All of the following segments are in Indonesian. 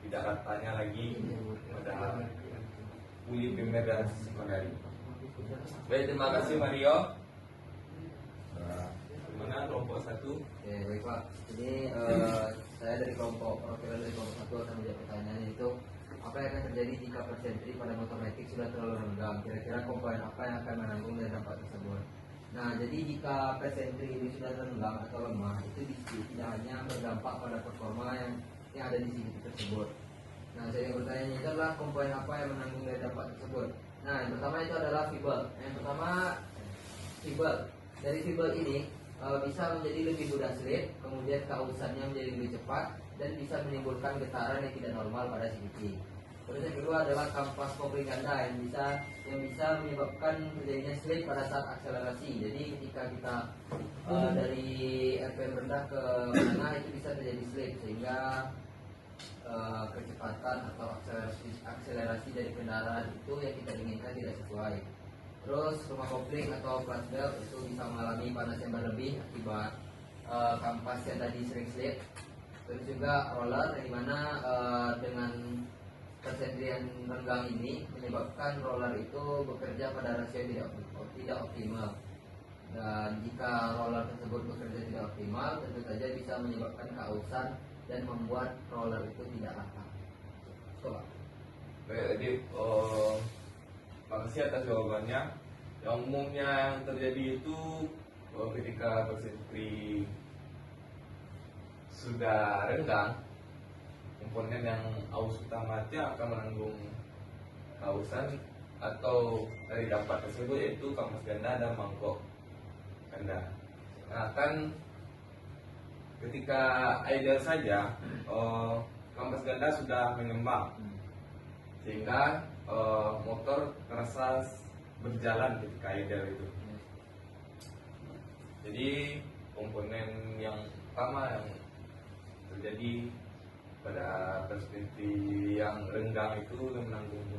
tidak ratanya lagi pada kulit primer dan sekunderi. Baik, terima kasih Mario. Mana kelompok 1? Oke, baik Pak. Ini saya dari kelompok perwakilan dari kelompok 1 akan menjawab pertanyaan, yaitu apa yang akan terjadi jika persentri pada motor metik sudah terlalu renggang? Kira-kira komponen apa yang akan menanggung dari dampak tersebut? Nah, jadi jika persentri ini sudah renggang atau lemah, itu tidak hanya berdampak pada performa yang ada di CVT tersebut. Nah, saya yang bertanya ini adalah komponen apa yang menanggung dari dampak tersebut. Nah, yang pertama itu adalah fibel. Yang pertama fibel. Dari fibel ini bisa menjadi lebih mudah slip, kemudian kausannya menjadi lebih cepat dan bisa menimbulkan getaran yang tidak normal pada CVT. Terus yang kedua adalah kampas kopling ganda yang bisa menyebabkan terjadinya slip pada saat akselerasi. Jadi ketika kita dari RPM rendah ke menengah itu bisa terjadi slip, sehingga kecepatan atau akselerasi dari kendaraan itu yang kita inginkan tidak sesuai. Terus rumah kopling atau clutch belt itu bisa mengalami panas yang berlebih akibat kampas yang tadi sering slip. Terus juga roller yang dimana dengan persentrian renggang ini menyebabkan roller itu bekerja pada rasio yang tidak optimal. Dan jika roller tersebut bekerja tidak optimal, tentu saja bisa menyebabkan kausan dan membuat roller itu tidak rata. Coba. Baik, jadi makasih atas jawabannya. Yang umumnya yang terjadi itu ketika persentri sudah renggang, komponen yang aus utamanya akan menanggung kausan atau dari dampak tersebut, yaitu kampas ganda dan mangkok ganda. Nah, kan ketika idle saja kampas ganda sudah mengembang sehingga motor terasa berjalan ketika idle itu. Jadi komponen yang utama yang terjadi pada persentri yang renggang itu menanggung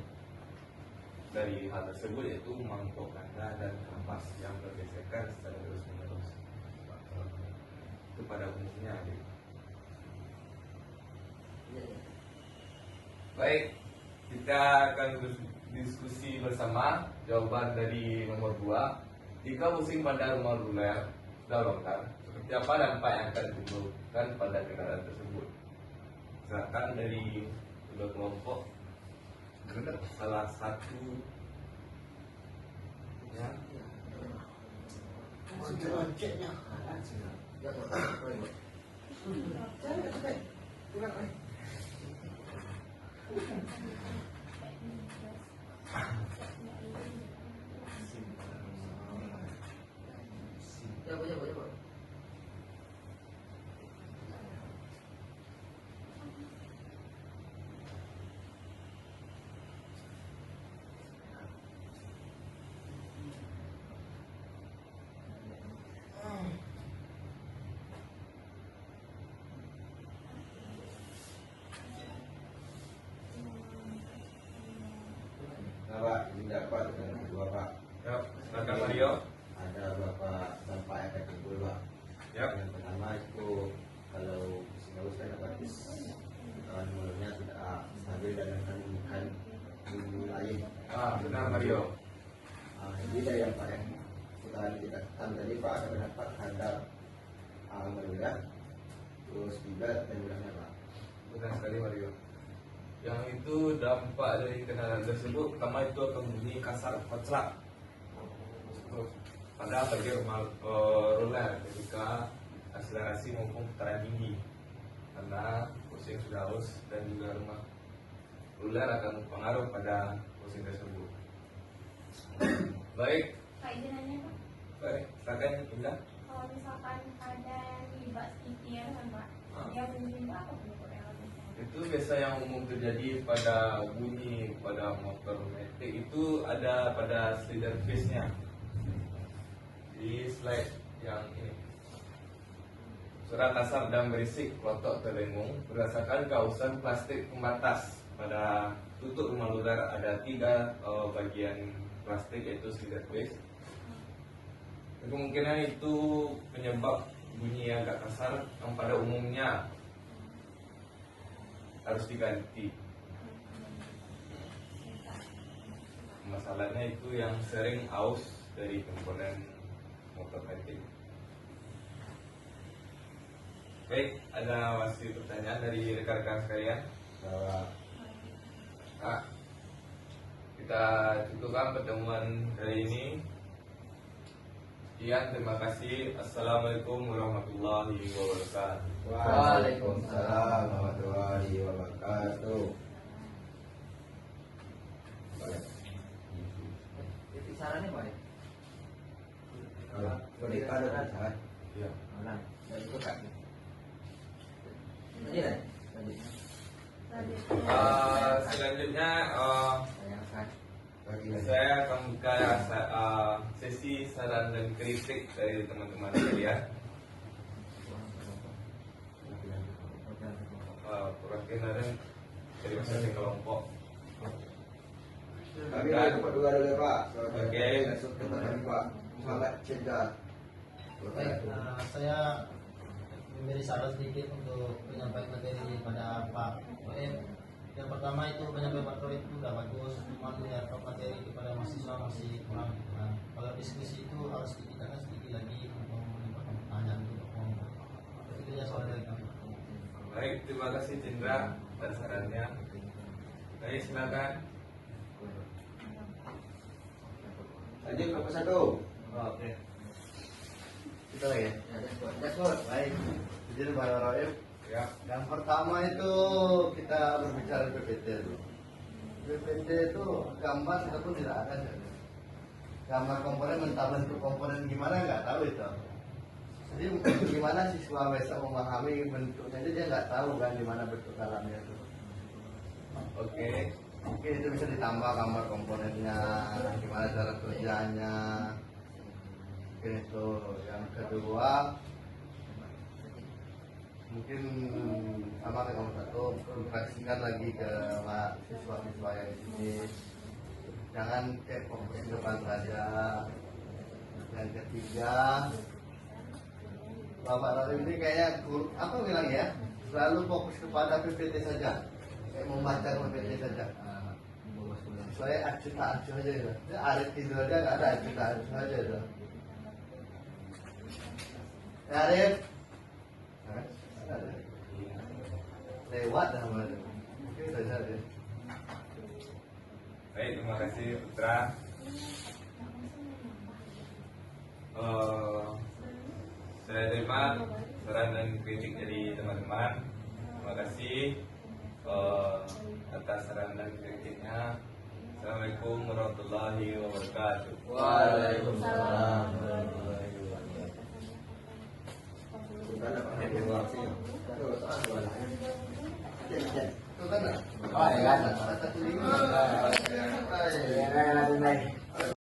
dari hal tersebut, yaitu mangkok ganda dan kampas yang bergesekan secara terus menerus. Itu pada umumnya. Baik, kita akan berdiskusi bersama jawaban dari nomor 2. Jika pusing pada rumah ruler sudah longgar, seperti apa dampak yang akan ditimbulkan pada kendaraan tersebut? Silakan dari kedua kelompok, salah satu ya. Pak, ini dapat dengan kedua Pak. Ya, silakan Mario. Ada beberapa dampak yang akan timbul Pak. Ya. Yang pertama itu kalau sinus kan otomatis mulutnya tidak stabil dan akan menimbulkan bunyi lain. Benar Mario. Jadi dari dampak yang kita dikatakan tadi Pak, ada dampak terhadap meludah, terus juga dan mudahnya Pak. Benar sekali Mario. Yang itu dampak dari kendaraan tersebut, pertama itu akan bunyi kasar koclak pada bagian roller ketika akselerasi maupun putaran tinggi, karena pusing sudah haus dan juga rumah roller akan berpengaruh pada pusing tersebut. Baik. Pak izin nanya Pak. Baik, silakan Indah. Kalau misalkan ada yang libat setir kan Pak, yang bunyi apa penyebab yang Itu biasa yang umum terjadi pada bunyi pada motor metik itu ada pada slider face-nya. Di slide yang ini. Suara kasar dan berisik, klotok terdengung berdasarkan kausan plastik pembatas. Pada tutup rumah luar ada 3 bagian plastik, yaitu slider face. Kemungkinan itu penyebab bunyi yang agak kasar yang pada umumnya harus diganti. Masalahnya itu yang sering aus dari komponen motor metik. Baik, ada masih pertanyaan dari rekan-rekan sekalian? Bahwa Nah, kita cukupkan pertemuan kali ini. Sekian, terima kasih. Assalamualaikum warahmatullahi wabarakatuh. Waalaikumsalam warahmatullahi wabarakatuh. Boleh. Titik sarannya baik. Kalau boleh ada bisa. Ya. Mana? Dari kota. Ini lah. Selanjutnya Sayangkan. Bagi lagi. saya akan buka sesi saran dan kritik dari teman-teman sekalian. Perwakilan dan dari masing-masing kelompok. Kami dapat dua dulu Pak. Oke. Masuk ke kami Pak. Semangat cinta. Baik, saya memberi saran sedikit untuk penyampaian materi pada Pak OM. Yang pertama itu penyampaian materi itu udah bagus, cuma melihat materi kepada mahasiswa masih kurang. Nah, kalau diskusi itu harus dipikirkan sedikit lagi untuk menyampaikan pertanyaan itu. Itu saja soal dari kami. Baik, terima kasih Cindra dan sarannya. Baik, silakan. Lanjut ke satu. Oke. Kita lagi ya. Ya, dashboard. Baik. Jadi Pak Roem, Ya. yang pertama itu kita berbicara PPT dulu. PPT itu gambar kita pun tidak ada. Gambar komponen, mentah bentuk komponen gimana nggak tahu itu. Jadi gimana siswa bisa memahami bentuknya, jadi dia nggak tahu kan di mana bentuk dalamnya itu. Oke. Mungkin itu bisa ditambah gambar komponennya, gimana cara kerjanya. Mungkin itu. Yang kedua, mungkin sama kayak nomor satu, refleksikan lagi ke siswa-siswa yang di sini. Jangan kayak fokus ke depan saja. Yang ketiga, Bapak Radim ini kayaknya apa bilang ya, selalu fokus kepada PPT saja, kayak membaca PPT saja. Saya acuh-acuh aja gitu. Dia Arif tidur aja nggak ada acuh-acuh aja itu. Ya Arif, lewat dah mana? Mungkin saja deh. Baik, terima kasih Putra. Saya terima saran dan kritik dari teman-teman. Terima kasih atas saran dan kritiknya. Assalamualaikum warahmatullahi wabarakatuh. Waalaikumsalam. Sudah dapat evaluasi. Terus Itu kan? Oh, ya kan. Satu lima. Ya, ya, ya.